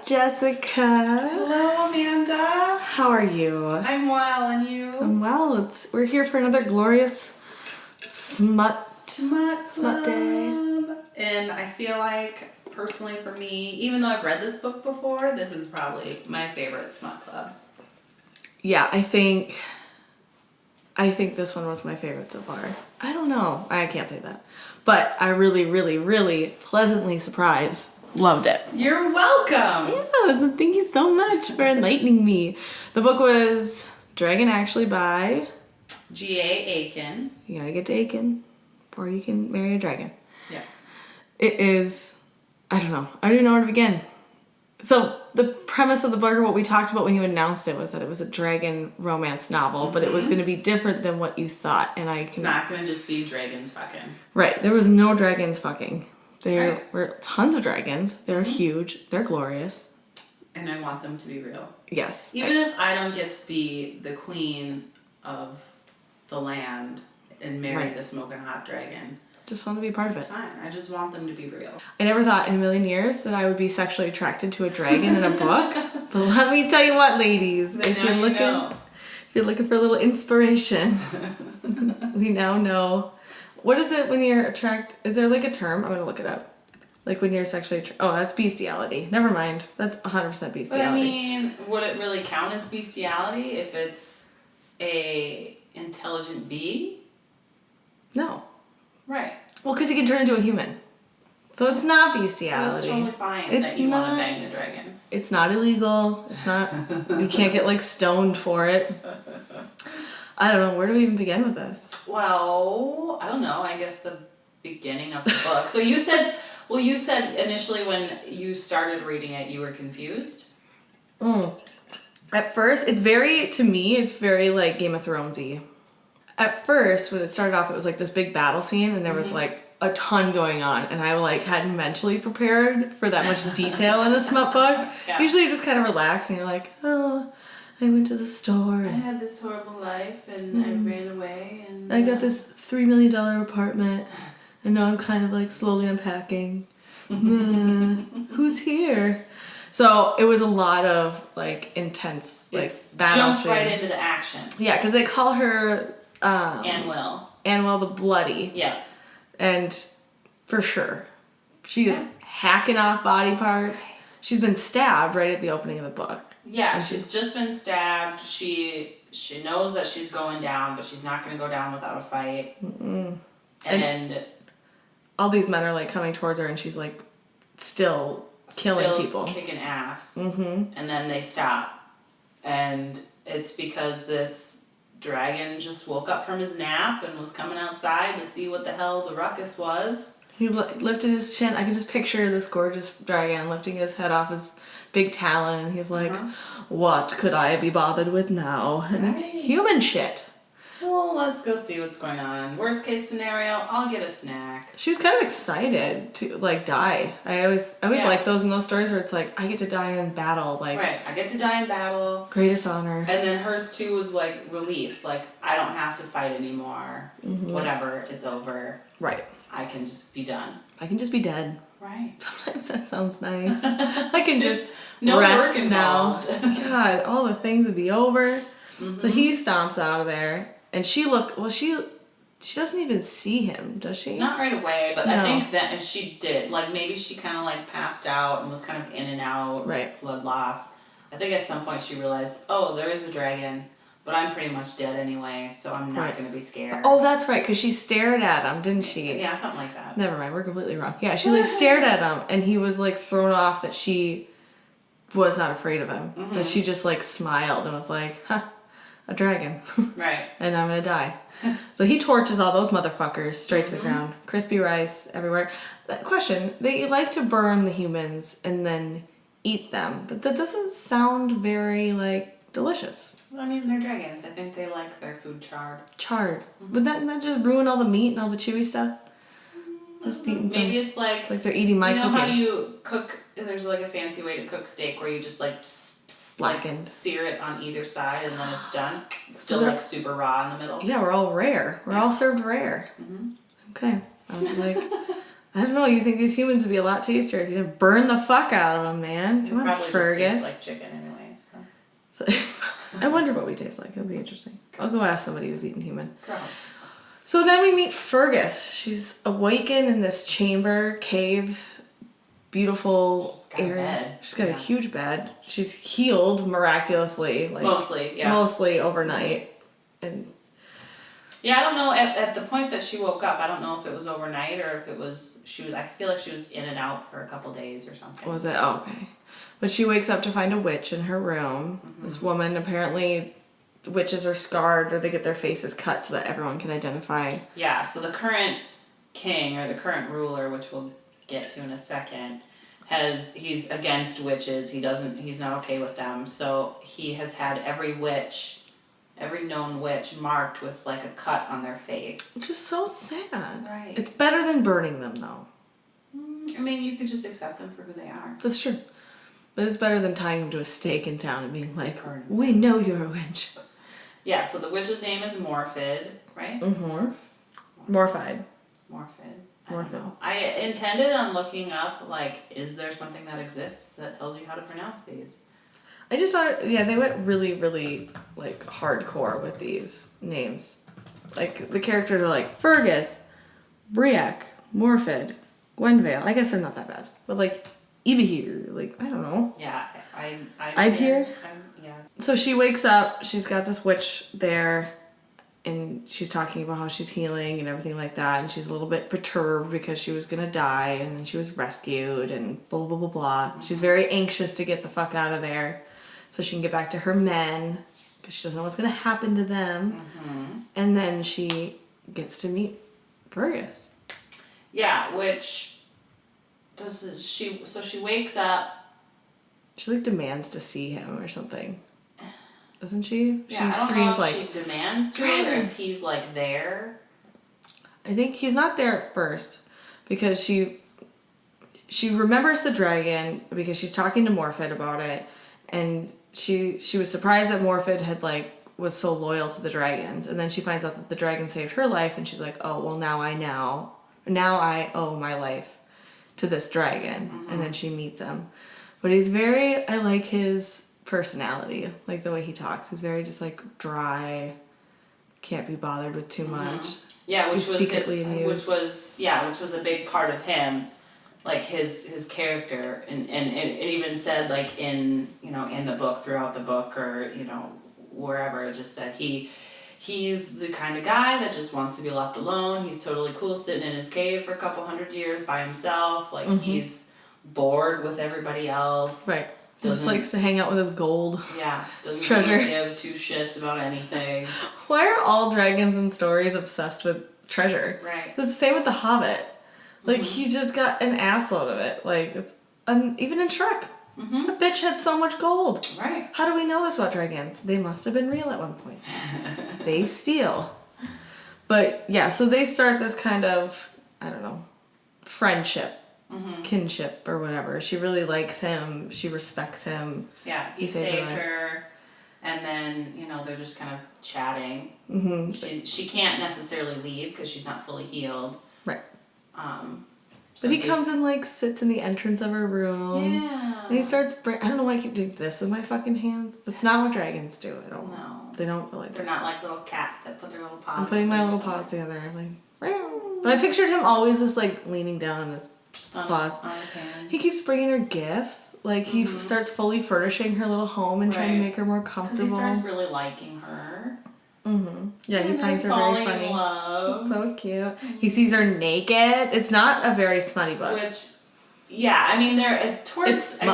Jessica. Hello, Amanda. How are you? I'm well, and you? I'm well. We're here for another glorious Smut day. And I feel like, personally for me, even though I've read this book before, this is probably my favorite Smut Club. Yeah, I think this one was my favorite so far. I don't know. I can't say that. But I really, really, really pleasantly surprised. Loved it. You're welcome. Yeah, thank you so much for enlightening me. The book was Dragon Actually by G.A. Aiken. You gotta get to Aiken before you can marry a dragon. Yeah. It is, I don't know. I don't even know where to begin. So the premise of the book, or what we talked about when you announced it, was that it was a dragon romance novel, but it was going to be different than what you thought. And It's not going to just be dragons fucking. Right. There was no dragons fucking. There were tons of dragons. They're huge. They're glorious. And I want them to be real. Yes. Even if I don't get to be the queen of the land and marry the smoking hot dragon. Just want to be part of it. It's fine. I just want them to be real. I never thought in a million years that I would be sexually attracted to a dragon in a book. But let me tell you what, ladies. If you're looking for a little inspiration, we now know. What is it when you're attracted? Is there like a term? I'm going to look it up. Like when you're sexually oh, that's bestiality. Never mind. That's 100% bestiality. But I mean, would it really count as bestiality if it's a intelligent being? No. Right. Well, because you can turn into a human. So it's not bestiality. So it's totally fine that you want to bang the dragon. It's not illegal. It's not, you can't get like stoned for it. I don't know. Where do we even begin with this? Well, I don't know. I guess the beginning of the book. So you said initially when you started reading it, you were confused? At first, it's very like Game of Thrones-y. At first, when it started off, it was like this big battle scene, and there was like a ton going on, and I like hadn't mentally prepared for that much detail in a smut book. Yeah. Usually, you just kind of relax, and you're like, oh, I went to the store. I had this horrible life, and I ran away, and I got this $3 million apartment, and now I'm kind of like slowly unpacking. Who's here? So it was a lot of like intense battle. Jumps right into the action. Yeah, because they call her Annwell the Bloody. Yeah. And for sure, she is hacking off body parts. Right. She's been stabbed right at the opening of the book. Yeah, she's just been stabbed. She knows that she's going down, but she's not going to go down without a fight. And all these men are like coming towards her, and she's like still killing people, kicking ass. And then they stop, and it's because this dragon just woke up from his nap and was coming outside to see what the hell the ruckus was. He lifted his chin. I can just picture this gorgeous dragon lifting his head off his big talon, and he's like, what could I be bothered with now? And it's human shit. Well, let's go see what's going on. Worst case scenario, I'll get a snack. She was kind of excited to like die. I always like those in those stories where it's like, I get to die in battle. Like, right, I get to die in battle. Greatest honor. And then hers too was like relief. Like, I don't have to fight anymore. Whatever, it's over. Right. I can just be done. I can just be dead. Right. Sometimes that sounds nice. I can just no rest work now. involved. God, all the things would be over. So he stomps out of there. And she doesn't even see him, does she? Not right away, but I think that she did. Like, maybe she kind of like passed out and was kind of in and out. Right. Blood loss. I think at some point she realized, oh, there is a dragon, but I'm pretty much dead anyway, so I'm not going to be scared. Oh, that's right, because she stared at him, didn't she? Yeah, something like that. Never mind, we're completely wrong. Yeah, she like stared at him, and he was like thrown off that she was not afraid of him. That she just like smiled and was like, a dragon. Right. And I'm gonna die. So he torches all those motherfuckers straight to the ground. Crispy rice everywhere. Question, they like to burn the humans and then eat them, but that doesn't sound very like delicious. I mean, they're dragons. I think they like their food charred. Charred. Would that just ruin all the meat and all the chewy stuff? Just eating Maybe it's like... It's like they're eating my cooking. You know how you cook... There's like a fancy way to cook steak where you just like... Blackens. Sear it on either side and then it's done. It's still like super raw in the middle. Yeah, we're all rare. We're all served rare. Okay. I was like, I don't know. You think these humans would be a lot tastier if you didn't burn the fuck out of them, man? Come on, probably Fergus. Just taste like chicken anyway. So I wonder what we taste like. It'll be interesting. I'll go ask somebody who's eaten human. Gross. So then we meet Fergus. She's awakened in this chamber, cave, beautiful area. She's got a huge bed. She's healed miraculously. Mostly overnight. And yeah, I don't know. At the point that she woke up, I don't know if it was overnight or if it was I feel like she was in and out for a couple days or something. Was it? Oh, okay. But she wakes up to find a witch in her room. Mm-hmm. This woman, apparently, witches are scarred or they get their faces cut so that everyone can identify. Yeah, so the current king or the current ruler, which we'll get to in a second, he's against witches. He's not okay with them. So he has had every known witch marked with like a cut on their face. Which is so sad. Right. It's better than burning them though. I mean, you could just accept them for who they are. That's true. But it's better than tying them to a stake in town and being like, we know you're a witch. Yeah, so the witch's name is Morphid, right? Mm-hmm. Morphide. Morphid. I intended on looking up, like, is there something that exists that tells you how to pronounce these? I just thought, they went really, really, like, hardcore with these names. Like, the characters are like, Fergus, Briac, Morphid, Gwenvale. I guess they're not that bad. But, like, Ibahir, like, I don't know. Yeah, Ibahir? Yeah. So she wakes up, she's got this witch there, and she's talking about how she's healing and everything like that, and she's a little bit perturbed because she was gonna die, and then she was rescued, and blah, blah, blah, blah. Mm-hmm. She's very anxious to get the fuck out of there so she can get back to her men, because she doesn't know what's gonna happen to them. Mm-hmm. And then she gets to meet Fergus. Yeah, which... So she wakes up. She like demands to see him or something, doesn't she? Yeah, she screams like she demands to, or if he's like there. I think he's not there at first because she remembers the dragon because she's talking to Morphid about it, and she was surprised that Morphid had was so loyal to the dragons, and then she finds out that the dragon saved her life, and she's like, oh well, now I owe my life to this dragon. Mm-hmm. And then she meets him. But I like his personality, like the way he talks. He's very just like dry, can't be bothered with too much. Yeah, which was amused. which was a big part of him, like his character, and it even said like in the book, throughout the book, or wherever, it just said he's the kind of guy that just wants to be left alone. He's totally cool sitting in his cave for a couple 100 years by himself. Like, mm-hmm. He's bored with everybody else. Right. Just likes to hang out with his gold. Yeah. Doesn't treasure. Really give two shits about anything. Why are all dragons in stories obsessed with treasure? Right. It's the same with the Hobbit. Like, mm-hmm. he just got an assload of it. Like, it's even in Shrek. Mm-hmm. The bitch had so much gold. Right. How do we know this about dragons? They must have been real at one point. They steal. But yeah, so they start this kind of, I don't know, friendship, mm-hmm. kinship or whatever. She really likes him. She respects him. Yeah, he saved her. And then, they're just kind of chatting. Mm-hmm. She can't necessarily leave because she's not fully healed. Right. So but he comes and sits in the entrance of her room. Yeah. And he starts I don't know why I keep doing this with my fucking hands. That's not what dragons do at all. No. They don't really. They're not like little cats that put their little paws. I'm putting my little paws together. But I pictured him always just leaning down on his paws. On his hand. He keeps bringing her gifts. Like he mm-hmm. starts fully furnishing her little home and trying to make her more comfortable. Because he starts really liking her. Mm-hmm. Yeah, he finds her very funny. In love. So cute. Mm-hmm. He sees her naked. It's not a very smutty book. I mean, I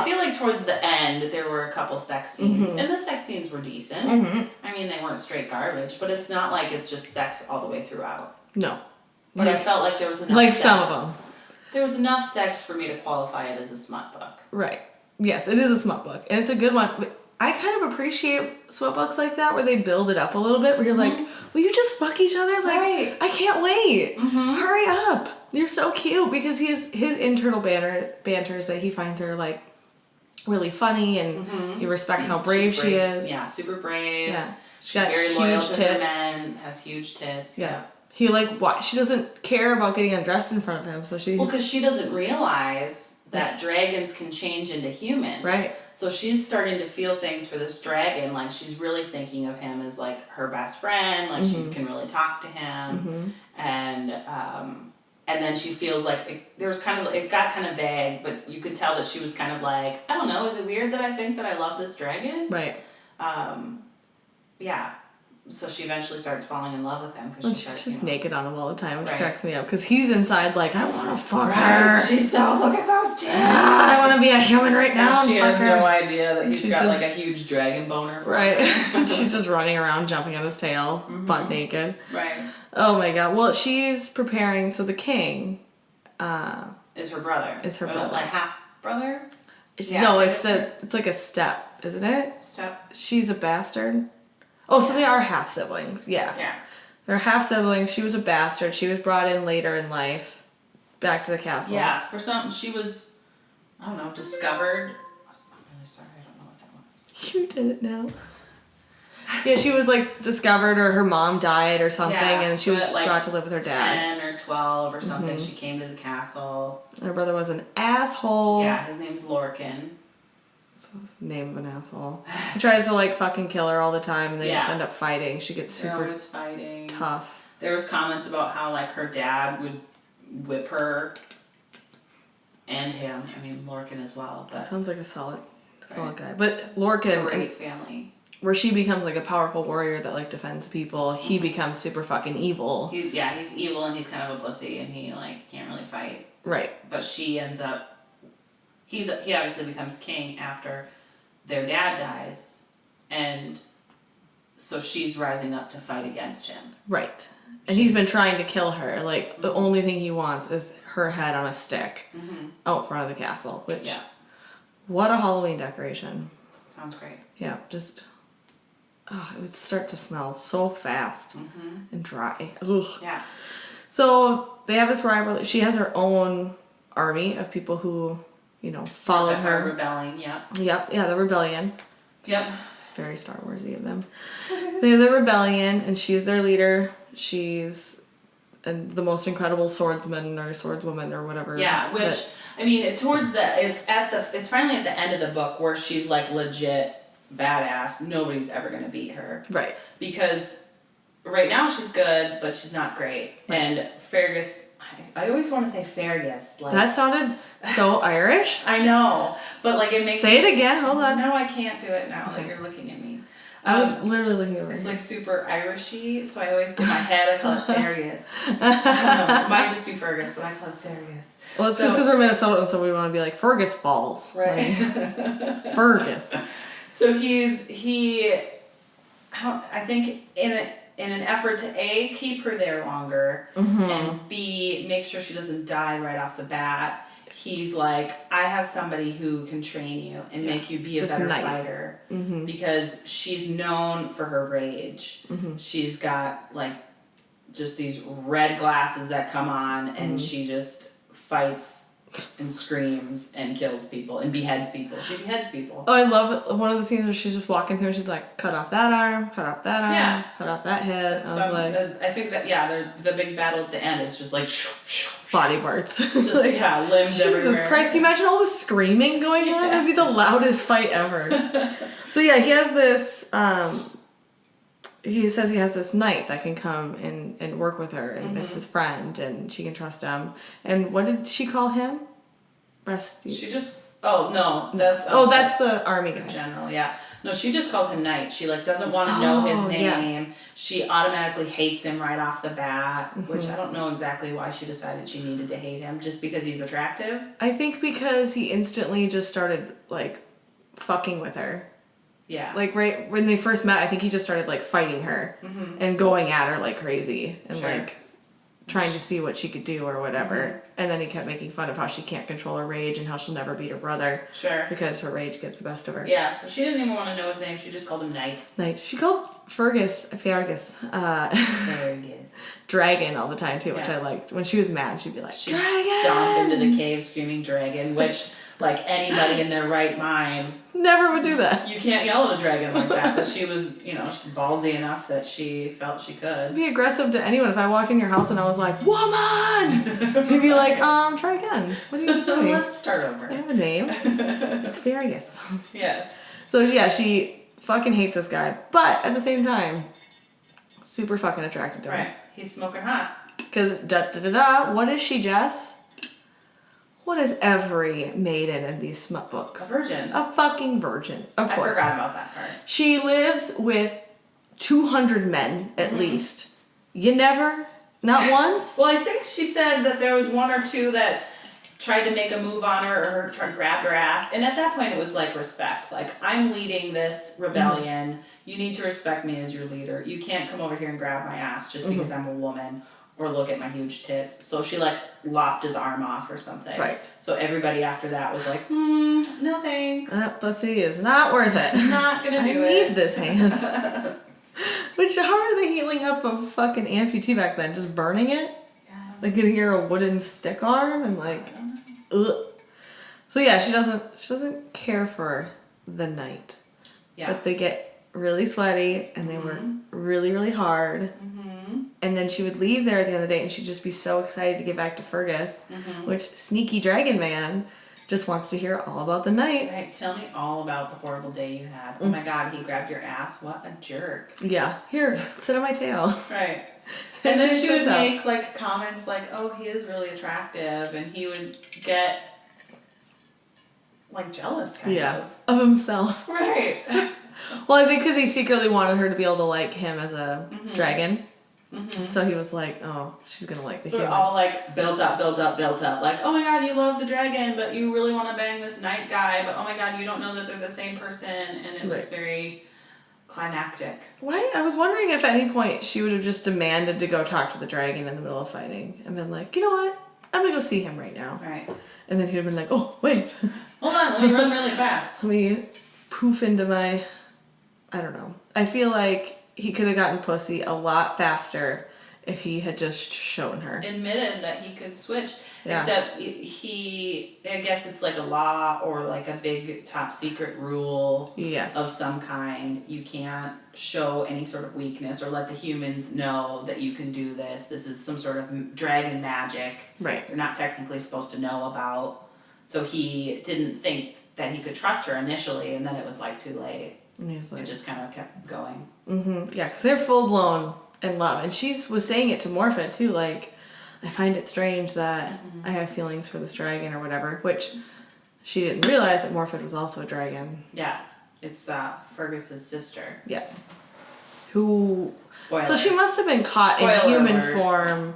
feel like towards the end there were a couple sex scenes, mm-hmm. and the sex scenes were decent. Mm-hmm. I mean, they weren't straight garbage, but it's not like it's just sex all the way throughout. No. But I felt like there was enough sex. Some of them. There was enough sex for me to qualify it as a smut book. Right. Yes, it is a smut book, and it's a good one. But I kind of appreciate smut books like that where they build it up a little bit, where you're mm-hmm. like, will you just fuck each other? Like, right. I can't wait. Mm-hmm. Hurry up. You're so cute, because his internal banters that he finds her really funny, and mm-hmm. he respects how brave she is. Yeah, super brave. Yeah. She's got very huge loyal to her men, has huge tits. Yeah. He what? She doesn't care about getting undressed in front of him, so she. Well, because she doesn't realize that dragons can change into humans. Right. So she's starting to feel things for this dragon. Like she's really thinking of him as like her best friend. Like she can really talk to him, and then she feels like it got kind of vague, but you could tell that she was kind of like, I don't know, is it weird that I think that I love this dragon? Right. Yeah. So she eventually starts falling in love with him because she's just naked on him all the time, which cracks me up. Because he's inside like, I want to fuck her. She's so, look at those tits. I want to be a human right now. And she has no idea that he's got like a huge dragon boner. Right. She's just running around, jumping on his tail, butt naked. Right. Oh my god. Well, she's preparing. So the king is her brother. Like half brother. No, it's like a step, isn't it? Step. She's a bastard. Oh, so they are half siblings. Yeah. Yeah. They're half siblings. She was a bastard. She was brought in later in life, back to the castle. Yeah, for something she was, I don't know, discovered. I'm really sorry, I don't know what that was. You did it now. Yeah, she was like discovered, or her mom died or something, and she was brought to live with her dad. 10 or 12 or something, she came to the castle. Her brother was an asshole. Yeah, his name's Lorcan. Name of an asshole. He tries to like fucking kill her all the time, and they just end up fighting. She gets super fighting. tough. There was comments about how like her dad would whip her and him. I mean Lorcan as well. But sounds like a solid guy. But Lorcan, great family. Where she becomes like a powerful warrior that like defends people, he becomes super fucking evil. He's evil and he's kind of a pussy and he like can't really fight. Right. But she ends up. He obviously becomes king after their dad dies, and so she's rising up to fight against him. Right. And he's been trying to kill her. Like, the only thing he wants is her head on a stick out front of the castle. Which, what a Halloween decoration. Sounds great. Yeah, just, it would start to smell so fast and dry. Ugh. Yeah. So, they have this rivalry. She has her own army of people who... followed her. Rebelling, yeah. Yep, yeah, the rebellion. Yep. It's very Star Wars-y of them. They have the rebellion, and she's their leader. She's the most incredible swordsman or swordswoman or whatever. Yeah, which, I mean, it's finally at the end of the book where she's like legit badass. Nobody's ever going to beat her. Right. Because right now she's good, but she's not great. Right. And Fergus... I always want to say Fergus. Like, that sounded so Irish. I know, but like it makes. Say it again. Hold on. No, I can't do it now. Like you're looking at me. I was literally looking over. It's like super Irishy, so I always in my head I call it Fergus. It might just be Fergus, but I call it Fergus. Well, it's just because we're Minnesota, so we want to be like Fergus Falls, right? Like, Fergus. So I think in an effort to A, keep her there longer, and B, make sure she doesn't die right off the bat, he's like, I have somebody who can train you and make you be a better fighter. Because she's known for her rage. She's got, like, just these red glasses that come on, and she just fights and screams and kills people and beheads people. She beheads people. Oh, I love one of the scenes where she's just walking through and she's like, cut off that arm, cut off that arm, cut off that head. I think that, the big battle at the end is just like... body parts. Just, limbs everywhere. Jesus Christ, can you imagine all the screaming going on? That'd be the loudest fight ever. So yeah, he has this... he says he has this knight that can come and work with her, and it's his friend, and she can trust him. And what did she call him? She just... Oh, no. That's... that's the army guy. General, yeah. No, she just calls him knight. She, doesn't want to know his name. Yeah. She automatically hates him right off the bat, which I don't know exactly why she decided she needed to hate him, just because he's attractive. I think because he instantly just started, fucking with her. Yeah. Right when they first met, I think he just started, fighting her and going at her like crazy and, trying to see what she could do or whatever. And then he kept making fun of how she can't control her rage and how she'll never beat her brother. Sure. Because her rage gets the best of her. Yeah, so she didn't even want to know his name. She just called him Knight. She called Fergus, Dragon all the time, too, which I liked. When she was mad, she'd be like, She'd Dragon! stomp into the cave screaming dragon, which... like anybody in their right mind. Never would do that. You can't yell at a dragon like that, but she was, you know, ballsy enough that she felt she could. Be aggressive to anyone. If I walked in your house and I was like, woman! He'd be like, try again. What are you doing? Let's start over. I have a name. It's Furious. Yes. So yeah, she fucking hates this guy. But at the same time, super fucking attracted to him. Right. He's smoking hot. Because what is she, Jess? What is every maiden in these smut books? A virgin. A fucking virgin, of course. I forgot about that part. She lives with 200 men, at least. You never? Not once? Well, I think she said that there was one or two that tried to make a move on her or grabbed her ass. And at that point, it was like respect. Like, I'm leading this rebellion. You need to respect me as your leader. You can't come over here and grab my ass just because I'm a woman. Or look at my huge tits. So she like lopped his arm off or something. Right. So everybody after that was like, no thanks. That pussy is not worth it. Not gonna do it. I need this hand. Which, how are they healing up a fucking amputee back then? Just burning it? Yeah, Like getting her a wooden stick arm and like, ugh. So yeah, she doesn't care for the night. Yeah. But they get really sweaty and they work really, really hard. And then she would leave there at the end of the day and she'd just be so excited to get back to Fergus, which sneaky dragon man just wants to hear all about the night. Right, tell me all about the horrible day you had. Oh my god, he grabbed your ass. What a jerk. Yeah, here, sit on my tail. Right. And then she would make like comments like, oh, he is really attractive. And he would get like jealous kind of himself. Right. Well, I think because he secretly wanted her to be able to like him as a dragon. So he was like, oh, she's going to like the human. So it all like built up. Like, oh my god, you love the dragon, but you really want to bang this night guy. But oh my god, you don't know that they're the same person. And it was very climactic. Why? I was wondering if at any point she would have just demanded to go talk to the dragon in the middle of fighting. And been like, you know what? I'm going to go see him right now. Right. And then he'd have been like, oh, wait. Hold on, let me run really fast. Let me poof into my... I don't know. I feel like he could have gotten pussy a lot faster if he had just shown her. Admitted that he could switch. Yeah. Except I guess it's like a law or like a big top secret rule of some kind. You can't show any sort of weakness or let the humans know that you can do this. This is some sort of dragon magic. Right. They're not technically supposed to know about. So he didn't think that he could trust her initially, and then it was like too late. And he was like, it just kind of kept going. Yeah, because they're full blown in love, and she was saying it to Morphin too. Like, I find it strange that I have feelings for this dragon or whatever, which she didn't realize that Morphin was also a dragon. Yeah, it's Fergus's sister. Yeah. Who? Spoiler. So she must have been caught in human form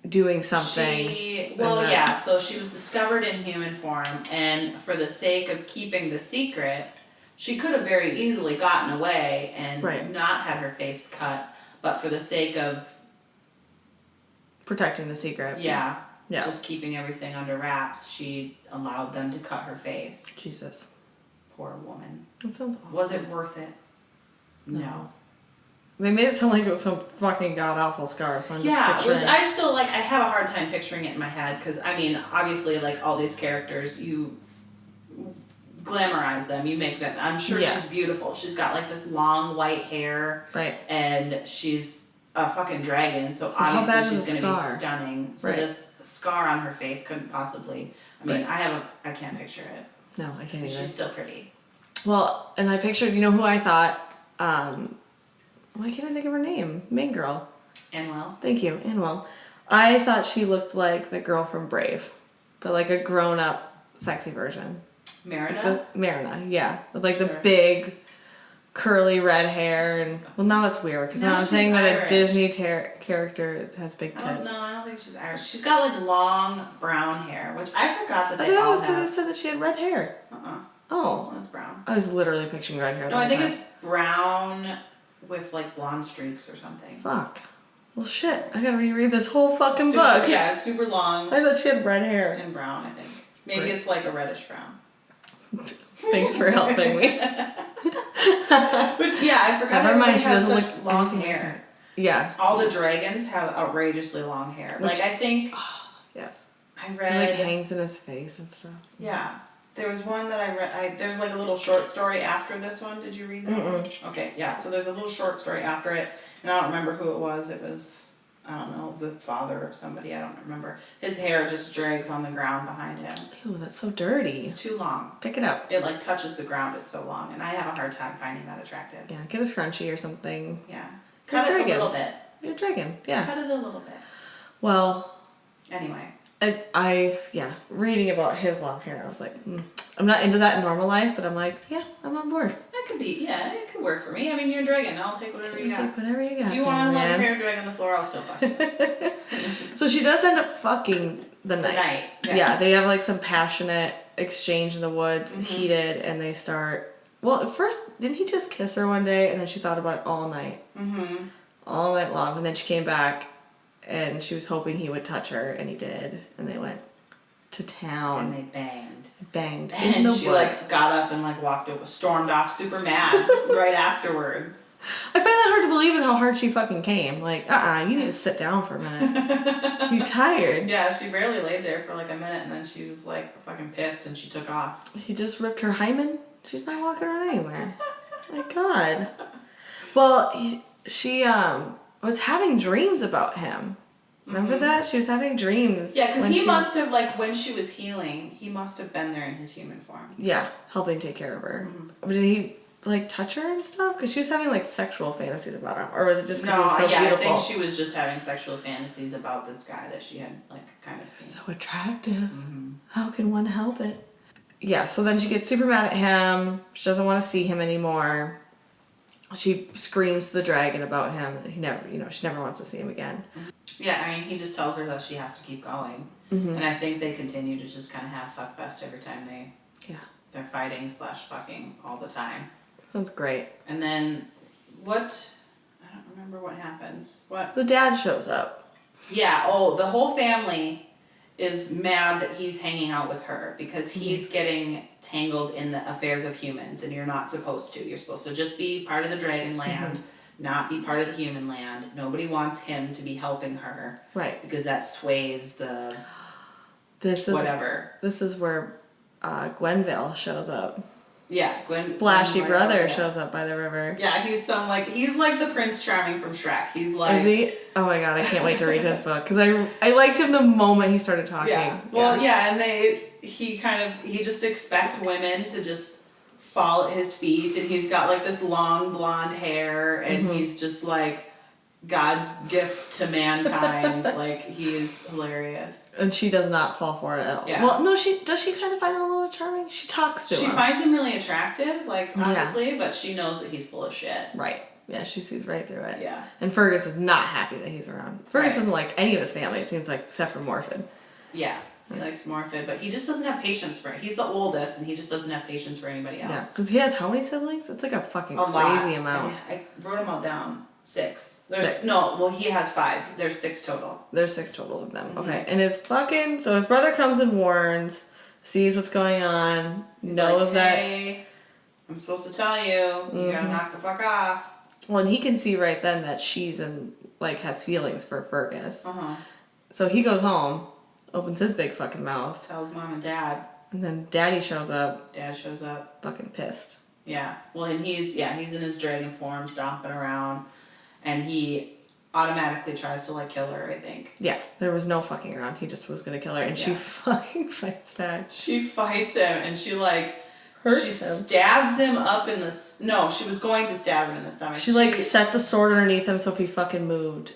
doing something. So she was discovered in human form, and for the sake of keeping the secret, she could have very easily gotten away and not had her face cut, but for the sake of protecting the secret. Yeah. Just keeping everything under wraps, she allowed them to cut her face. Jesus. Poor woman. That sounds awful. Was it worth it? No. They made it sound like it was some fucking god-awful scar, so I'm just picturing. Which I still, like, I have a hard time picturing it in my head, because, I mean, obviously, like, all these characters, you glamorize them, you make them, I'm sure she's beautiful. She's got, like, this long white hair. Right. And she's a fucking dragon, so obviously she's going to be stunning. So this scar on her face couldn't possibly, I mean, I can't picture it. No, I can't either. She's still pretty. Well, and I pictured, you know who I thought, why can't I think of her name? Main girl. Anwell. Thank you, Anwell. I thought she looked like the girl from Brave, but like a grown-up, sexy version. Marina? Marina, yeah. With like the big, curly red hair. And well, now that's weird, because now I'm saying that Irish. A Disney character has big tits. I don't think she's Irish. She's got like long brown hair, which I forgot that they all have. They said that she had red hair. Oh. That's brown. I was literally picturing red hair. No, I think it's brown with like blonde streaks or something. Fuck. Well, shit. I gotta reread this whole fucking book. Yeah, it's super long. I thought she had red hair. And brown, I think. Maybe it's like a reddish brown. Thanks for helping me. Which, I forgot. Never mind, she doesn't such long hair. Yeah. All the dragons have outrageously long hair. Like, I think... yes. I I It read. like hangs in his face and stuff. Yeah. There was one that I read. There's like a little short story after this one. Did you read that one? Okay, yeah. So there's a little short story after it, and I don't remember who it was. It was, I don't know, the father of somebody. I don't remember. His hair just drags on the ground behind him. Ew, that's so dirty. It's too long. Pick it up. It like touches the ground. It's so long, and I have a hard time finding that attractive. Yeah, get a scrunchie or something. Yeah. Cut it a little bit. You're a dragon, yeah. Cut it a little bit. Well. Anyway. Reading about his long hair, I was like, I'm not into that in normal life, but I'm like, yeah, I'm on board. That could be, yeah, it could work for me. I mean, you're a dragon. I'll take whatever you got. Take whatever you got. If you want to let your hair drag on the floor, I'll still fuck you. So she does end up fucking the knight. Yes. Yeah, they have like some passionate exchange in the woods, heated, and they start. Well, at first, didn't he just kiss her one day, and then she thought about it all night? Mm-hmm. All night long, and then she came back, and she was hoping he would touch her, and he did, and they went to town. And they banged. In the she woods. like got up and like stormed off super mad right afterwards. I find that hard to believe with how hard she fucking came. Like, you need to sit down for a minute. You tired. Yeah, she barely laid there for like a minute, and then she was like fucking pissed, and she took off. He just ripped her hymen. She's not walking around anywhere. My God. Well, she was having dreams about him. Remember that? She was having dreams. Yeah, because he must have, like, when she was healing, he must have been there in his human form. Yeah, helping take care of her. But did he, like, touch her and stuff? Because she was having, like, sexual fantasies about him. Or was it just because he was so beautiful? I think she was just having sexual fantasies about this guy that she had, like, kind of seen. So attractive. How can one help it? Yeah, so then she gets super mad at him. She doesn't want to see him anymore. She screams to the dragon about him. She never wants to see him again. Yeah, I mean, he just tells her that she has to keep going. And I think they continue to just kind of have fuckfest every time they're fighting / fucking all the time. Sounds great. And then, I don't remember what happens. What? The dad shows up. Yeah, the whole family is mad that he's hanging out with her because he's getting tangled in the affairs of humans, and you're not supposed to. You're supposed to just be part of the dragon land. Not be part of the human land. Nobody wants him to be helping her. Right. Because that sways the whatever. This is where Gwenville shows up. Yeah. Splashy brother shows up by the river. Yeah, he's like the Prince Charming from Shrek. He's like... Is he? Oh my God, I can't wait to read his book. Because I liked him the moment he started talking. Yeah. Well, yeah, and he just expects women to just fall at his feet, and he's got like this long blonde hair, and he's just like God's gift to mankind. Like, he's hilarious. And she does not fall for it at all. Yeah. Well, no, she kind of find him a little charming. She talks to him. She finds him really attractive, like, honestly, but she knows that he's full of shit. Right. Yeah, she sees right through it. Yeah. And Fergus is not happy that he's around. Fergus doesn't like any of his family, it seems like, except for Morfydd. Yeah. He likes Morfydd, but he just doesn't have patience for it. He's the oldest, and he just doesn't have patience for anybody else. Yeah, because he has how many siblings? It's like a fucking crazy amount. I wrote them all down. 6. Six. No, well, he has 5. There's 6 total. There's 6 total of them. Okay. And his brother comes and warns, sees what's going on, knows like, hey, I'm supposed to tell you, you gotta knock the fuck off. Well, and he can see right then that she's has feelings for Fergus. So he goes home, opens his big fucking mouth. Tells mom and dad. And then daddy shows up. Dad shows up. Fucking pissed. Yeah. Well, and he's in his dragon form, stomping around. And he automatically tries to, like, kill her, I think. Yeah. There was no fucking around. He just was gonna kill her. And she fucking fights back. She fights him, and she, like... Hurts she him. Stabs him up in the... No, she was going to stab him in the stomach. She like, set the sword underneath him so if he fucking moved,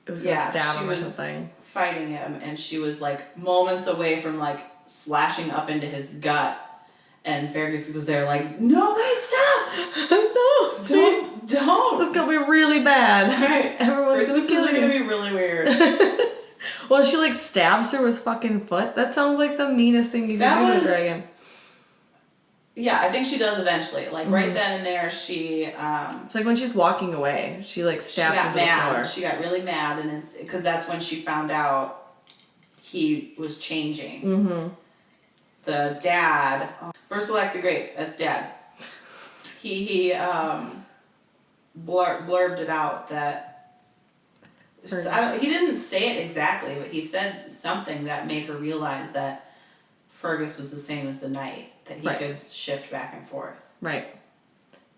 it was gonna stab him or something. Fighting him, and she was, like, moments away from, like, slashing up into his gut. And Fergus was there like, no, wait, stop! No, don't! It's gonna be really bad. Right. Everyone's gonna be really weird. Well, she like stabs her with fucking foot. That sounds like the meanest thing you can do to a dragon. Yeah, I think she does eventually. Like, right then and there, she... it's like when she's walking away, she like stabs him to the floor. She got really mad, and it's... Because that's when she found out he was changing. The dad... Berselak the Great, that's Dad. He blurbed it out that He didn't say it exactly, but he said something that made her realize that Fergus was the same as the knight, that he could shift back and forth. Right.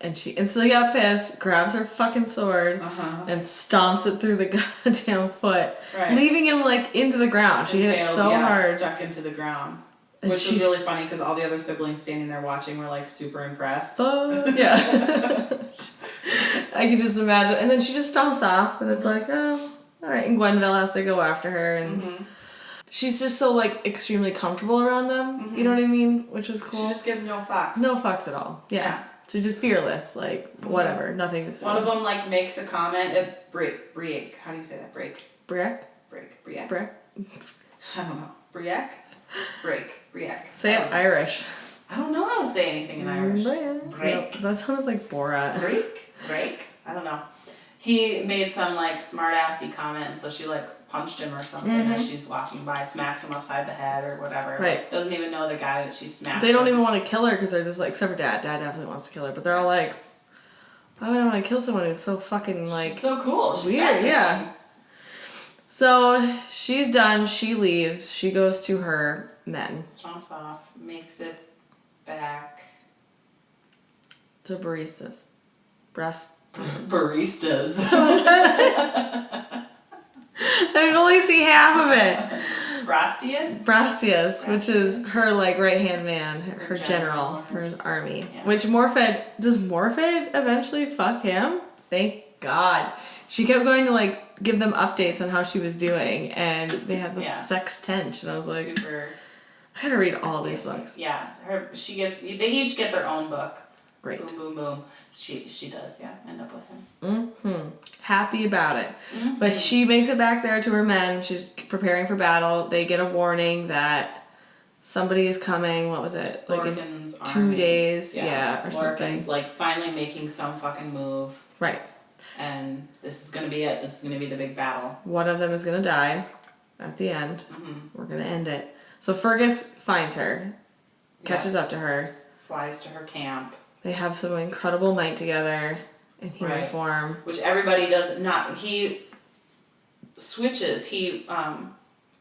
And she instantly got pissed, grabs her fucking sword, and stomps it through the goddamn foot, leaving him like into the ground. She hit it so hard. Stuck into the ground. Which was really funny because all the other siblings standing there watching were like super impressed. Oh, yeah. I can just imagine. And then she just stomps off, and it's like, oh, all right. And Gwenville has to go after her, and she's just so like extremely comfortable around them. You know what I mean? Which was cool. She just gives no fucks. No fucks at all. Yeah. She's just fearless. Like whatever. Nothing. One of them like makes a comment. Briek. How do you say that? Briek. Briek. I don't know. Briek. Briek. Say it Irish. I don't know how to say anything in Irish. Break. No, that sounded like Borat. Break? I don't know. He made some like smart-assy comment, and so she like punched him or something as she's walking by, smacks him upside the head or whatever. Right. Like, doesn't even know the guy that she smacked. They don't even want to kill her because they're just like, except for Dad. Dad definitely wants to kill her, but they're all like, why would I want to kill someone who's so fucking like... She's so cool. She's weird, yeah. So she's done. She leaves. She goes to her men. Stomps off, makes it back to baristas. Baristas. I can only see half of it. Brastias, which is her like right hand man, her general, her army. Yeah. Which does Morfed eventually fuck him? Thank God. She kept going to like give them updates on how she was doing, and they had the sex tench, and I was like, super. I gotta read all these books. Yeah, they each get their own book. Great. Boom, boom, boom. She does, end up with him. Happy about it. But she makes it back there to her men. She's preparing for battle. They get a warning that somebody is coming. What was it? Like Lorcan's in 2 days. Yeah, or Lorcan's something. like finally making some fucking move. Right. And this is gonna be it. This is gonna be the big battle. One of them is gonna die at the end. We're gonna end it. So Fergus finds her, catches up to her, flies to her camp. They have some incredible night together in human form. Which everybody does not. He switches. He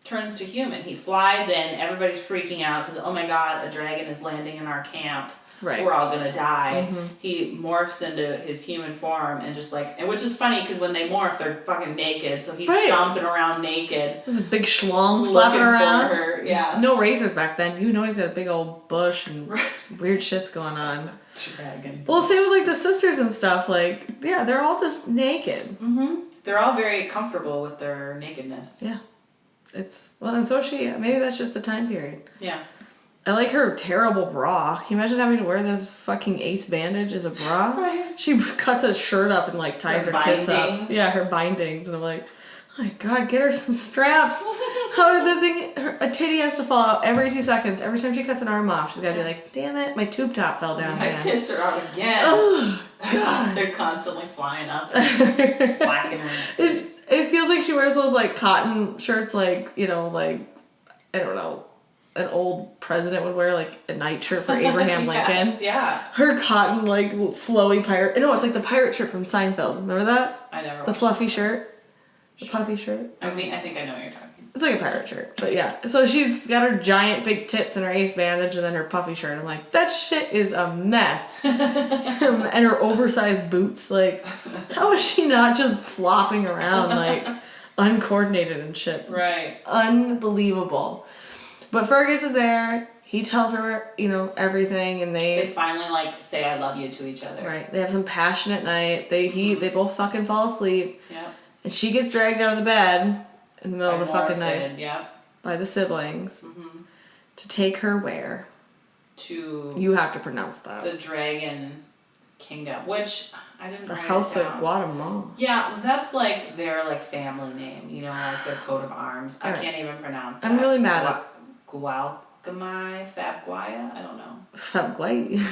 turns to human. He flies in. Everybody's freaking out because, oh my God, a dragon is landing in our camp. Right. We're all going to die. He morphs into his human form and just like, and which is funny because when they morph, they're fucking naked. So he's stomping around naked. There's a big schlong slapping around. For her. Yeah. No razors back then. You know he's got a big old bush and some weird shit's going on. Dragon. Well, same with like the sisters and stuff. Like, yeah, they're all just naked. They're all very comfortable with their nakedness. Yeah. And so she. Maybe that's just the time period. Yeah. I like her terrible bra. Can you imagine having to wear this fucking ace bandage as a bra? Right. She cuts a shirt up and like ties her tits up. Yeah, her bindings. And I'm like, oh my God, get her some straps. How did a titty has to fall out every 2 seconds. Every time she cuts an arm off, she's got to be like, damn it, my tube top fell down. My tits are out again. Oh, God. They're constantly flying up and whacking her in the face. It feels like she wears those like cotton shirts like, I don't know, an old president would wear, like a nightshirt for Abraham Lincoln. Yeah. Her cotton, like, flowy pirate. No, it's like the pirate shirt from Seinfeld. Remember that? I never. The fluffy shirt. The puffy shirt. I think I know what you're talking. It's like a pirate shirt, but yeah. So she's got her giant big tits and her ace bandage and then her puffy shirt. I'm like, that shit is a mess. And her oversized boots. Like, how is she not just flopping around, like, uncoordinated and shit? Right. It's unbelievable. But Fergus is there. He tells her, everything, and they finally like say "I love you" to each other. Right. They have some passionate night. They both fucking fall asleep. Yeah. And she gets dragged out of the bed in the middle of the fucking night. Yeah. By the siblings. To take her where? You have to pronounce that. The Dragon Kingdom, which I didn't. The House of Guatemala. Yeah, that's like their like family name. Like their coat of arms. I can't even pronounce that. I'm really mad at. Gualgamai, Fabguaya? I don't know. Fabguaya.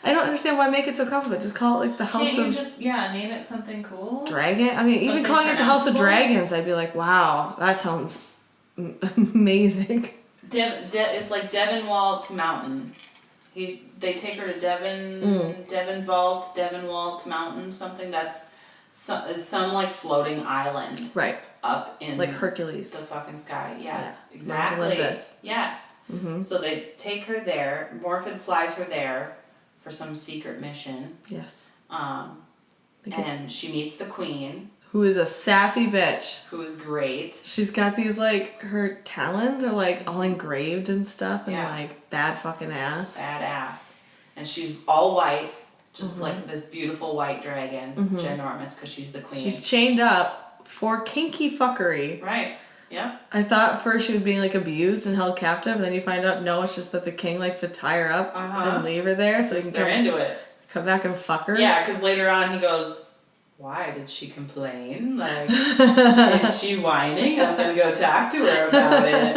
I don't understand why make it so complicated. Just call it like the House of... Can't you just, name it something cool? Dragon? I mean, even calling it the House of Dragons, I'd be like, wow, that sounds amazing. It's like Devonwalt Mountain. They take her to Devon Vault Mountain, something that's some like floating island. Right. Up in like Hercules. The fucking sky. Yes, yeah. exactly. Yes. Mm-hmm. So they take her there. Morphin flies her there for some secret mission. Yes. And she meets the queen. Who is a sassy bitch. Who is great. She's got these, like, her talons are, like, all engraved and stuff, and, like, bad fucking ass. Badass. And she's all white, just like this beautiful white dragon. Ginormous, because she's the queen. She's chained up for kinky fuckery. Right. Yeah. I thought at first she was being, like, abused and held captive, and then you find out, no, it's just that the king likes to tie her up and leave her there so he can into it. Come back and fuck her. Yeah, because later on he goes, why did she complain? Like, is she whining? I'm gonna go talk to her about it.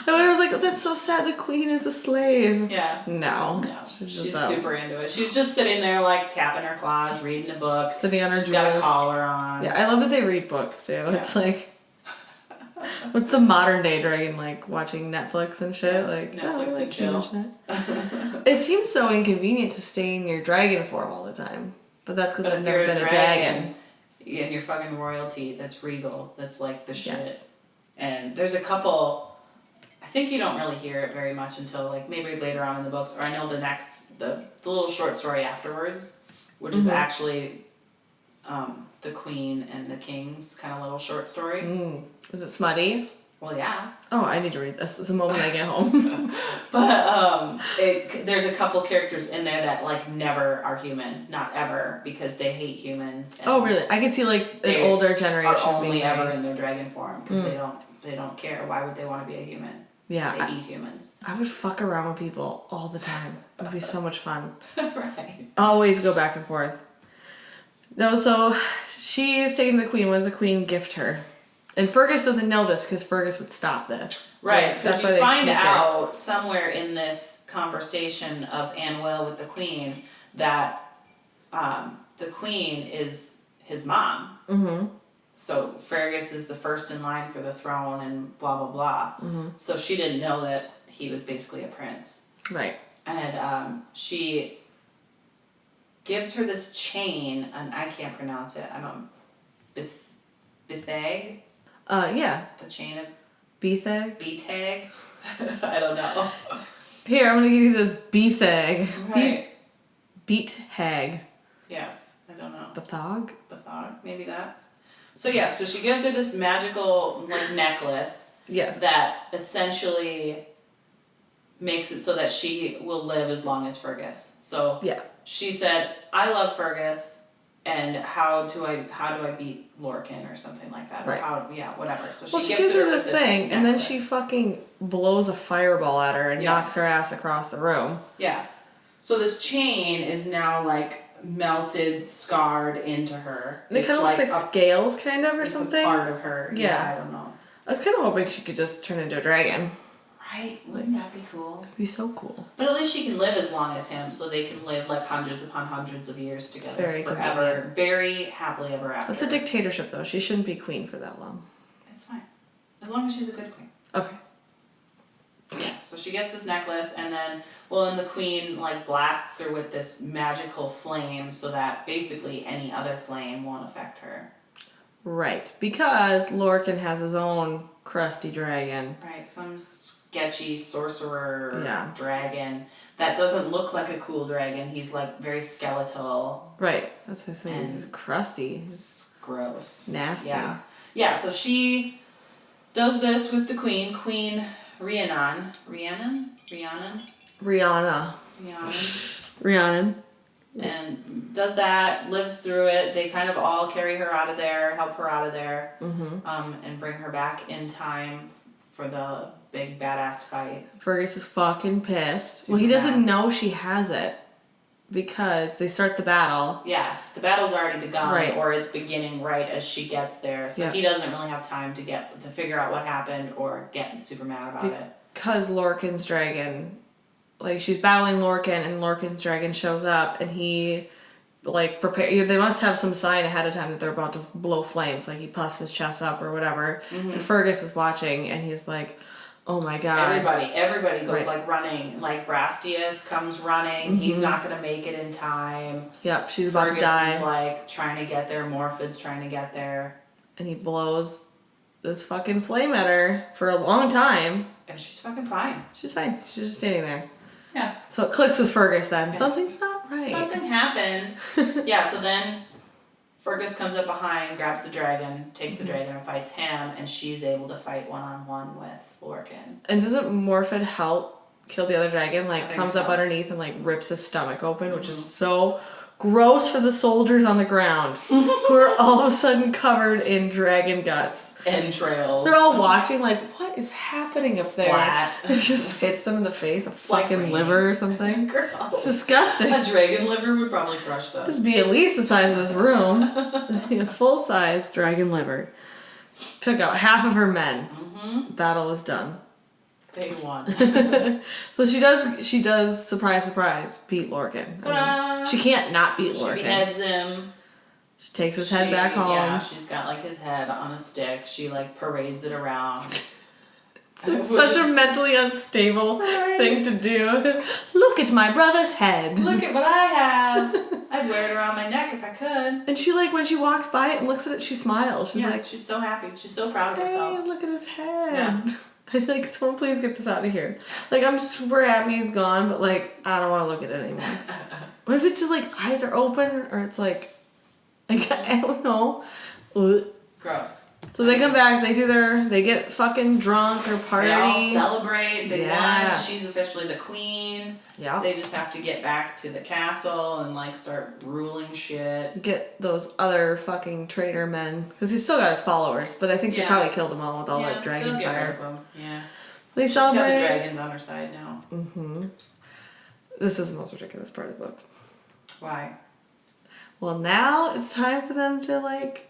I was like, oh, that's so sad. The queen is a slave. Yeah. No. She's super into it. She's just sitting there, like, tapping her claws, reading a book. Sitting on her jewels. She's got a collar on. Yeah, I love that they read books, too. Yeah. It's like, what's the modern day dragon, like, watching Netflix and shit? Yeah, like Netflix and chill. It seems so inconvenient to stay in your dragon form all the time. But that's because I've never been a dragon. And you're fucking royalty. That's regal. That's like the shit. Yes. And there's a couple. I think you don't really hear it very much until like maybe later on in the books, or I know the little short story afterwards, which is actually the queen and the king's kind of little short story. Is it smutty? Well, yeah. Oh, I need to read this. It's the moment I get home. But there's a couple characters in there that like never are human, not ever, because they hate humans. And oh, really? I could see like an older generation are only being ever in their dragon form because they don't care. Why would they want to be a human? Yeah, they eat humans. I would fuck around with people all the time. It would be so much fun. Right. Always go back and forth. No, so she's taking the queen. What does the queen gift her? And Fergus doesn't know this because Fergus would stop this. So right, because you find out somewhere in this conversation of Anne Will with the queen that the queen is his mom. Mm-hmm. So Fergus is the first in line for the throne and blah, blah, blah. Mm-hmm. So she didn't know that he was basically a prince. Right. And she gives her this chain, and I can't pronounce it. I don't... Bithag? Yeah. The chain of... Bethag? Bethag? I don't know. Here, I'm going to give you this Bethag. Right. Beat hag. Yes, I don't know. Bethag? Bethag, maybe that. So yeah, so she gives her this magical like necklace. Yes. That essentially makes it so that she will live as long as Fergus. So yeah. She said, I love Fergus. And how do I beat Lorcan or something like that? Right. Or whatever. So she gives her this thing, and then she fucking blows a fireball at her and knocks her ass across the room. Yeah. So this chain is now like melted, scarred into her. And it kind of looks like scales, kind of, or something. A part of her. Yeah, I don't know. I was kind of hoping she could just turn into a dragon. Right? Wouldn't that be cool? It'd be so cool. But at least she can live as long as him, so they can live like hundreds upon hundreds of years together. Very forever. Convenient. Very happily ever after. That's a dictatorship, though. She shouldn't be queen for that long. It's fine. As long as she's a good queen. Okay. Yeah, so she gets this necklace, and then, and the queen, like, blasts her with this magical flame so that basically any other flame won't affect her. Right. Because Lorcan has his own crusty dragon. Right, some sketchy sorcerer dragon that doesn't look like a cool dragon. He's like very skeletal. Right. That's what I say. He's crusty. It's gross. Nasty. Yeah. Yeah, so she does this with the queen. Queen Rhiannon. And does that, lives through it. They kind of all carry her out of there, help her out of there, and bring her back in time for the big badass fight. Fergus is fucking pissed. Well, he doesn't know she has it because they start the battle. Yeah, the battle's already begun, right. Or it's beginning right as she gets there. So he doesn't really have time to figure out what happened or get super mad about it. Because Lorcan's dragon, like she's battling Lorcan and Lorcan's dragon shows up and he like they must have some sign ahead of time that they're about to blow flames, like he puffs his chest up or whatever. And Fergus is watching and he's like, Oh my god. Everybody goes like running. Like Brastius comes running. He's not gonna make it in time. Yep, she's about to die. Fergus is like trying to get there. Morfid's trying to get there. And he blows this fucking flame at her for a long time. And she's fucking fine. She's fine. She's just standing there. Yeah. So it clicks with Fergus then. Yeah. Something's not right. Something happened. Yeah, so then Fergus comes up behind, grabs the dragon, takes the dragon and fights him, and she's able to fight one-on-one with Lorcan. And doesn't Morfid help kill the other dragon? Like, comes up underneath and, like, rips his stomach open, which is so gross for the soldiers on the ground, who are all of a sudden covered in dragon guts. Entrails. They're all watching, like, what is happening up Splat. there? It just hits them in the face, a fucking liver or something. Girl. It's disgusting. A dragon liver would probably crush them. It'd be at least the size of this room. A full-size dragon liver. Took out half of her men. Battle was done. They won. So she does, surprise, surprise, beat Lorcan. I mean, she can't not beat Lorcan. She beheads him. She takes his head back home. Yeah, she's got like his head on a stick. She like parades it around. It's such a mentally unstable thing to do. Look at my brother's head. Look at what I have. I'd wear it around my neck if I could. And she like, when she walks by it and looks at it, she smiles. She's like, she's so happy. She's so proud of herself. Hey, look at his head. Yeah. I feel like, someone please get this out of here. Like, I'm super happy he's gone, but like, I don't want to look at it anymore. What if it's just like eyes are open, or it's like I don't know. Gross. So they come back, they get fucking drunk or party. They all celebrate, they won, she's officially the queen. Yeah. They just have to get back to the castle and like start ruling shit. Get those other fucking traitor men, because he's still got his followers, but I think they probably killed them all with all that dragon fire. Yeah. They She's celebrate. got the dragons on her side now. This is the most ridiculous part of the book. Why? Well, now it's time for them to like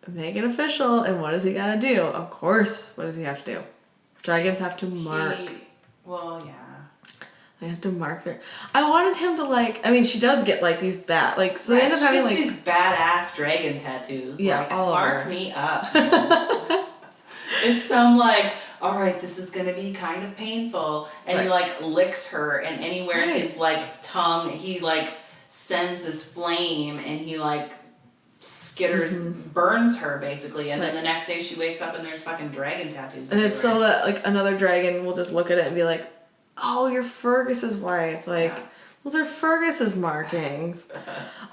make it official, and what does he gotta do? Of course, what does he have to do? Dragons have to mark. Well, yeah. They have to mark their... I wanted him to like... I mean, she does get like these bad... Like, so they end up having like... these badass dragon tattoos. Yeah, like, all mark me up. It's some like, all right, this is gonna be kind of painful, and he like licks her, and anywhere his like tongue, he like sends this flame, and he like skitters, burns her basically, and then the next day she wakes up and there's fucking dragon tattoos. And it's so that like another dragon will just look at it and be like, "Oh, you're Fergus's wife." Like, those are Fergus's markings.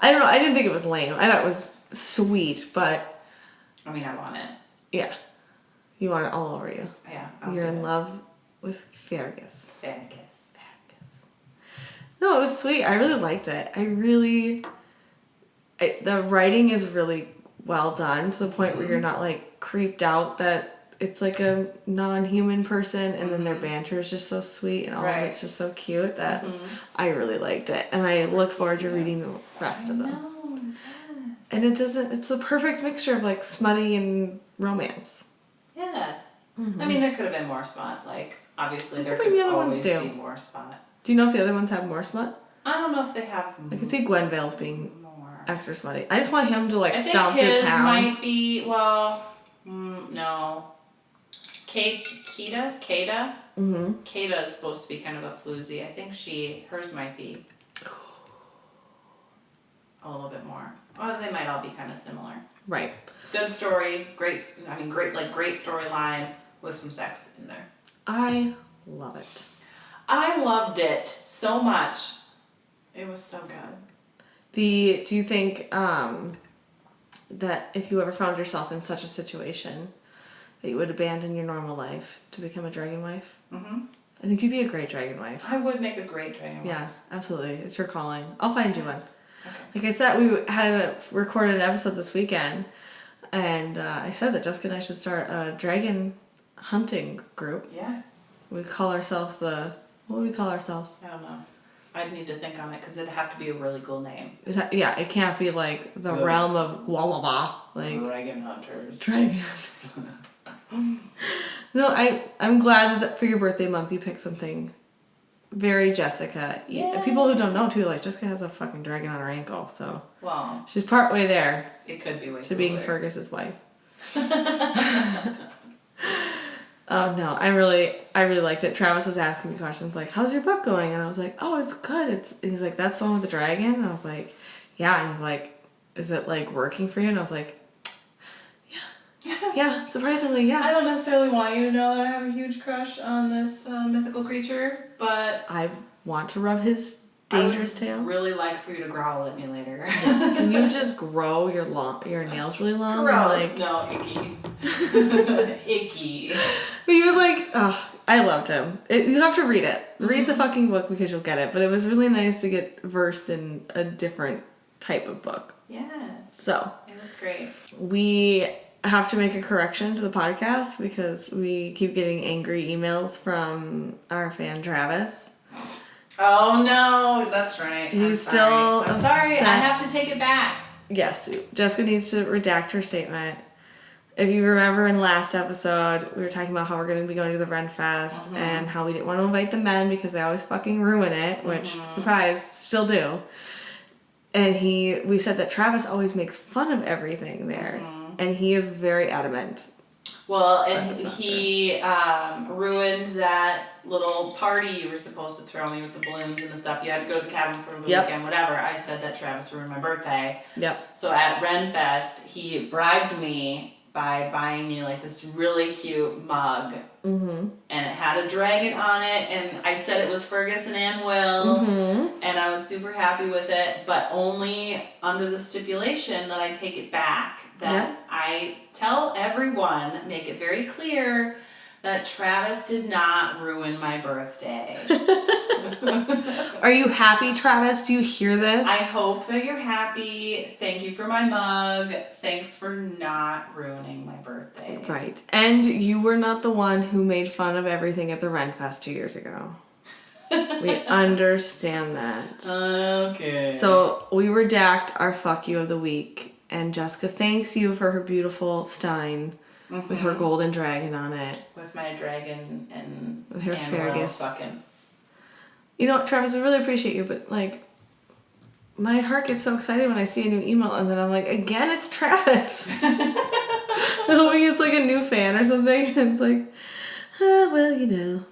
I don't know. I didn't think it was lame. I thought it was sweet, but I mean, I want it. Yeah, you want it all over you. Yeah, you're in love with Fergus. Fergus. No, it was sweet. I really liked it. The writing is really well done, to the point where you're not like creeped out that it's like a non-human person, and then their banter is just so sweet, and all of it's just so cute that I really liked it, and I look forward to reading the rest of them. And it's the perfect mixture of like smutty and romance. Yes. I mean, there could have been more smut. Like, obviously there could the other always ones do. be more smut. Do you know if the other ones have more smut? I don't know if they have more. I could see Gwenvale's being extra smutty. I just want him to like I stomp think through his town. might be, well, no. Kata? Kata is supposed to be kind of a floozy. I think hers might be a little bit more. Well, they might all be kind of similar. Right. Good story, great storyline with some sex in there. I love it. I loved it so much. It was so good. Do you think that if you ever found yourself in such a situation that you would abandon your normal life to become a dragon wife? I think you'd be a great dragon wife. I would make a great dragon wife. Yeah, absolutely. It's your calling. I'll find you one. Okay. Like I said, we had recorded an episode this weekend, and I said that Jessica and I should start a dragon hunting group. Yes. We call ourselves what would we call ourselves? I don't know. I'd need to think on it, because it'd have to be a really cool name. It can't be like the realm of Gualaba. Like Dragon Hunters. Dragon Hunters. No, I'm glad that for your birthday month you picked something very Jessica. Yeah. People who don't know too, like Jessica has a fucking dragon on her ankle, so she's part way there. It could be way to being Fergus's wife. Oh no, I really liked it. Travis was asking me questions like, "How's your book going?" And I was like, "Oh, it's good." And he's like, "That's the one with the dragon?" And I was like, "Yeah." And he's like, "Is it like working for you?" And I was like, "Yeah, surprisingly, yeah." I don't necessarily want you to know that I have a huge crush on this mythical creature, but I want to rub his dangerous tail. Really like for you to growl at me later. Can you just grow your nails really long? Gross. No, icky. Icky. But you like, oh, I loved him. You have to read it. Read the fucking book because you'll get it. But it was really nice to get versed in a different type of book. Yes. So. It was great. We have to make a correction to the podcast because we keep getting angry emails from our fan Travis. Oh no, that's right. I'm sorry. I have to take it back. Yes, Jessica needs to redact her statement. If you remember in last episode, we were talking about how we're going to be going to the Ren Fest and how we didn't want to invite the men because they always fucking ruin it, which, surprise, still do. And we said that Travis always makes fun of everything there. And he is very adamant. Well, and he ruined that little party you were supposed to throw me with the balloons and the stuff. You had to go to the cabin for the weekend, whatever. I said that Travis ruined my birthday. Yep. So at Renfest, he bribed me by buying me like this really cute mug. And it had a dragon on it, and I said it was Fergus and Ann Will, and I was super happy with it, but only under the stipulation that I take it back. That I tell everyone, make it very clear that Travis did not ruin my birthday. Are you happy, Travis? Do you hear this? I hope that you're happy. Thank you for my mug. Thanks for not ruining my birthday. Right. And you were not the one who made fun of everything at the Renfest 2 years ago. We understand that. Okay. So we redact our fuck you of the week. And Jessica thanks you for her beautiful stein with her golden dragon on it. With my dragon and with her Fergus. Fucking. You know, Travis, we really appreciate you, but like, my heart gets so excited when I see a new email, and then I'm like, again, it's Travis. I'm hoping it's like a new fan or something. And it's like, well, you know.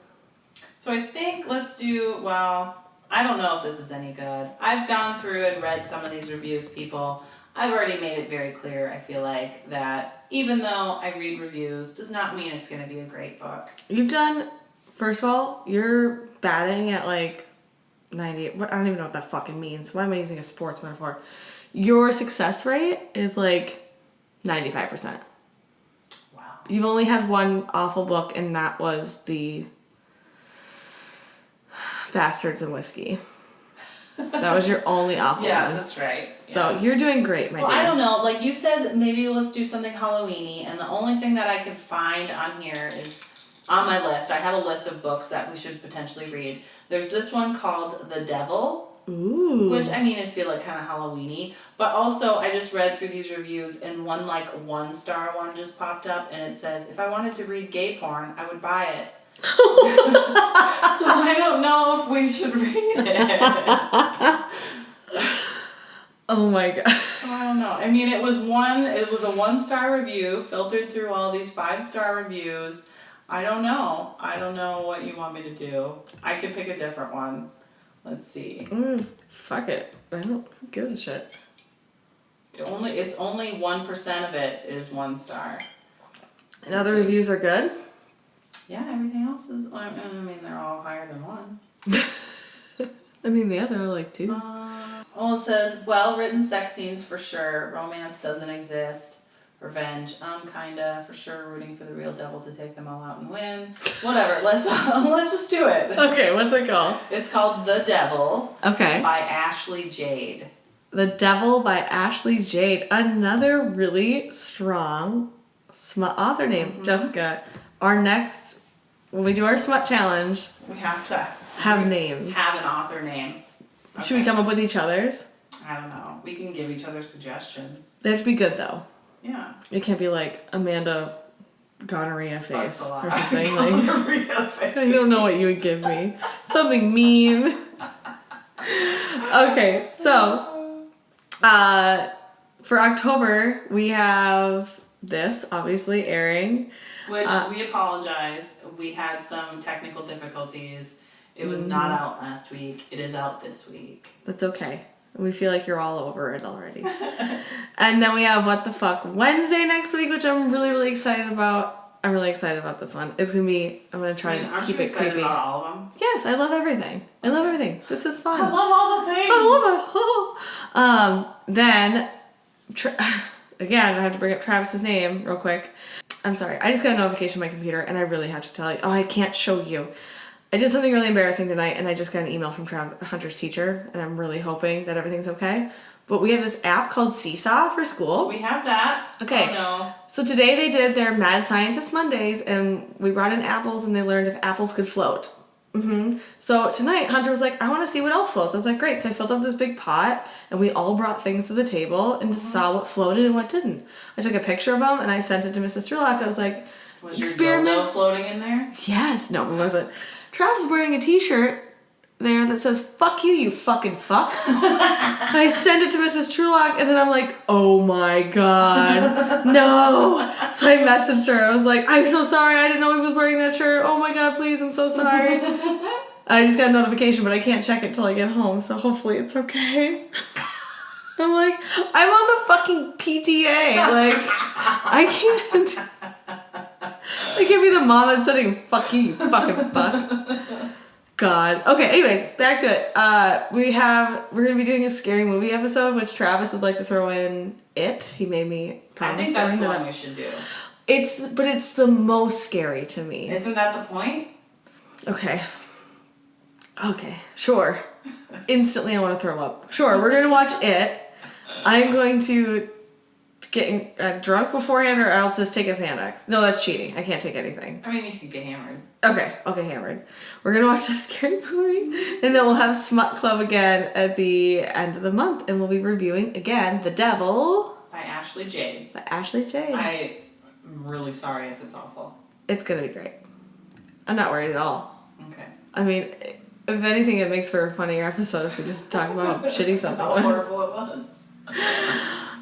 So I think I don't know if this is any good. I've gone through and read some of these reviews, people. I've already made it very clear, I feel like, that even though I read reviews, does not mean it's going to be a great book. You've done, first of all, you're batting at like 90. I don't even know what that fucking means. Why am I using a sports metaphor? Your success rate is like 95%. Wow. You've only had one awful book, and that was the Bastards and Whiskey. That was your only awful one. Yeah, that's right. Yeah. So you're doing great, my dear. I don't know. Like you said, maybe let's do something Halloween-y, and the only thing that I could find on here is on my list. I have a list of books that we should potentially read. There's this one called The Devil. Ooh. Which, I mean, is feel like kind of Halloween-y. But also, I just read through these reviews, and one, like, 1-star one just popped up, and it says, if I wanted to read gay porn, I would buy it. So I don't know if we should read it. Oh my god. So I don't know. I mean, it was a 1-star review, filtered through all these 5-star reviews. I don't know. I don't know what you want me to do. I could pick a different one. Let's see. Fuck it. Who gives a shit? It's only 1% of it is 1 star. And other reviews are good? Yeah, everything else is. I mean, they're all higher than 1. I mean, the other are like 2. It says well-written sex scenes for sure. Romance doesn't exist. Revenge, kinda for sure. Rooting for the real devil to take them all out and win. Whatever. Let's just do it. Okay, what's it called? It's called The Devil. Okay. By Ashley Jade. The Devil by Ashley Jade. Another really strong smut author name. Jessica, our next, when we do our smut challenge, we have to have names. Have an author name. Okay. Should we come up with each other's? I don't know. We can give each other suggestions. They have to be good though. Yeah. It can't be like Amanda Gonorrhea Face or something. Gonorrhea face. I don't know what you would give me. Something mean. Okay, so for October we have this obviously airing. Which we apologize. We had some technical difficulties. It was not out last week. It is out this week. That's okay. We feel like you're all over it already. And then we have What the Fuck Wednesday next week, which I'm really, really excited about. I'm really excited about this one. It's going to be, I'm going to try and keep it creepy. About all of them? Yes, I love everything. I love everything. This is fun. I love all the things. I love it. Then, again, I have to bring up Travis's name real quick. I'm sorry. I just got a notification on my computer, and I really have to tell you. Oh, I can't show you. I did something really embarrassing tonight, and I just got an email from Hunter's teacher, and I'm really hoping that everything's okay. But we have this app called Seesaw for school. We have that. Okay. Oh, no. So today they did their Mad Scientist Mondays, and we brought in apples, and they learned if apples could float. So tonight, Hunter was like, I want to see what else floats. I was like, great. So I filled up this big pot, and we all brought things to the table and just saw what floated and what didn't. I took a picture of them, and I sent it to Mrs. Trulock. I was like, was your dildo floating in there? Yes. No, it wasn't. Trav's wearing a t-shirt there that says, fuck you, you fucking fuck. I sent it to Mrs. Trulock, and then I'm like, oh my god, no. So I messaged her. I was like, I'm so sorry. I didn't know he was wearing that shirt. Oh my god, please, I'm so sorry. I just got a notification, but I can't check it till I get home, so hopefully it's okay. I'm like, I'm on the fucking PTA. Like, I can't be the mom that's saying, fuck you, you fucking fuck. God. Okay, anyways, back to it. We're going to be doing a scary movie episode, which Travis would like to throw in It. He made me promise. I think that's the one we should do. It's the most scary to me. Isn't that the point? Okay, sure. Instantly I want to throw up. Sure, we're going to watch It. I'm going to get drunk beforehand, or I'll just take a Xanax. No, that's cheating. I can't take anything. I mean, you could get hammered. Okay, hammered. We're gonna watch a scary movie, and then we'll have Smut Club again at the end of the month, and we'll be reviewing again The Devil by Ashley Jade. I'm really sorry if it's awful. It's gonna be great. I'm not worried at all. Okay. I mean, if anything, it makes for a funnier episode if we just talk about how shitty something was. How horrible it was.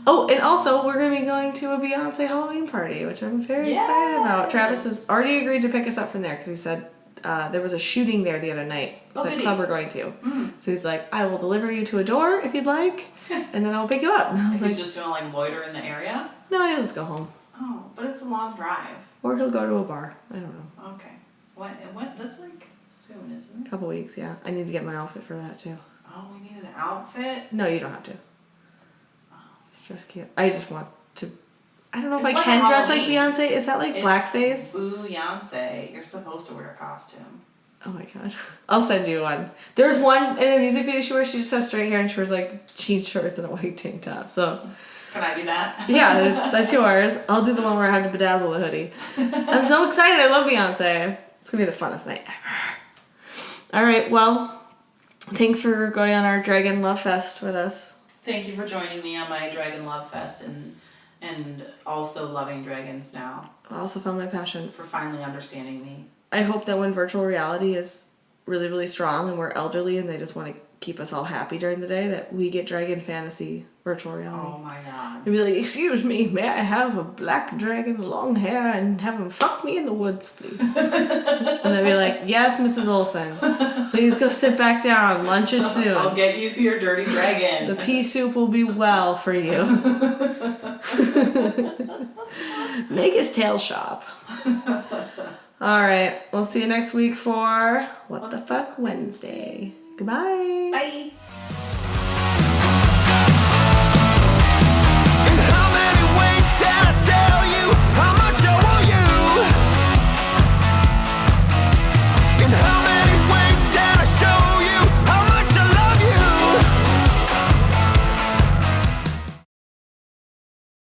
Oh, and also, we're going to be going to a Beyonce Halloween party, which I'm very excited about. Travis has already agreed to pick us up from there because he said there was a shooting there the other night. The club we're going to. So he's like, I will deliver you to a door if you'd like, and then I'll pick you up. And I was he's just going to loiter in the area? No, he'll just go home. Oh, but it's a long drive. Or he'll go to a bar. I don't know. Okay. What? That's like soon, isn't it? A couple weeks, yeah. I need to get my outfit for that too. Oh, we need an outfit? No, you don't have to. Dress cute. I just want to. I don't know if I It's can like dress like Halloween. Beyonce. Is that like blackface? Beyonce. You're supposed to wear a costume. Oh my gosh. I'll send you one. There's one in a music video she wears. She just has straight hair and she wears like jean shorts and a white tank top. So. Can I do that? Yeah, that's yours. I'll do the one where I have to bedazzle the hoodie. I'm so excited. I love Beyonce. It's gonna be the funnest night ever. All right. Well, thanks for going on our Dragon Love Fest with us. Thank you for joining me on my Dragon Love Fest and also loving dragons now. I also found my passion. For finally understanding me. I hope that when virtual reality is really, really strong and we're elderly and they just want to keep us all happy during the day, that we get dragon fantasy virtual reality. Oh my god. They'd be like, excuse me, may I have a black dragon, long hair, and have him fuck me in the woods, please? And I'd be like, yes, Mrs. Olsen. Please go sit back down. Lunch is soon. I'll get you your dirty dragon. The pea soup will be well for you. Make his tail sharp. All right. We'll see you next week for What the Fuck Wednesday. Goodbye. Bye.